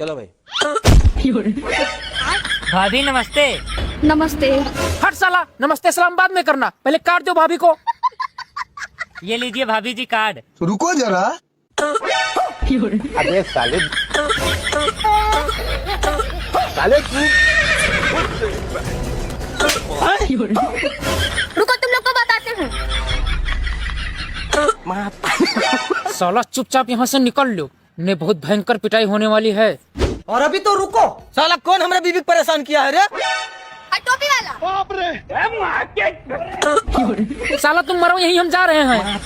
चलो भाई। भाभी नमस्ते। नमस्ते। हट साला, नमस्ते सलाम बाद में करना, पहले काट दो भाभी को। ये लीजिए भाभी जी कार्ड। रुको जरा। अबे साले रुको तुम लोग को बताते हैं। साला चुपचाप यहाँ से निकल लो, ने बहुत भयंकर पिटाई होने वाली है। और अभी तो रुको, साला कौन हमारे बीवी को परेशान किया है रे? टोपी वाला। साला तुम मरो, यहीं हम जा रहे हैं।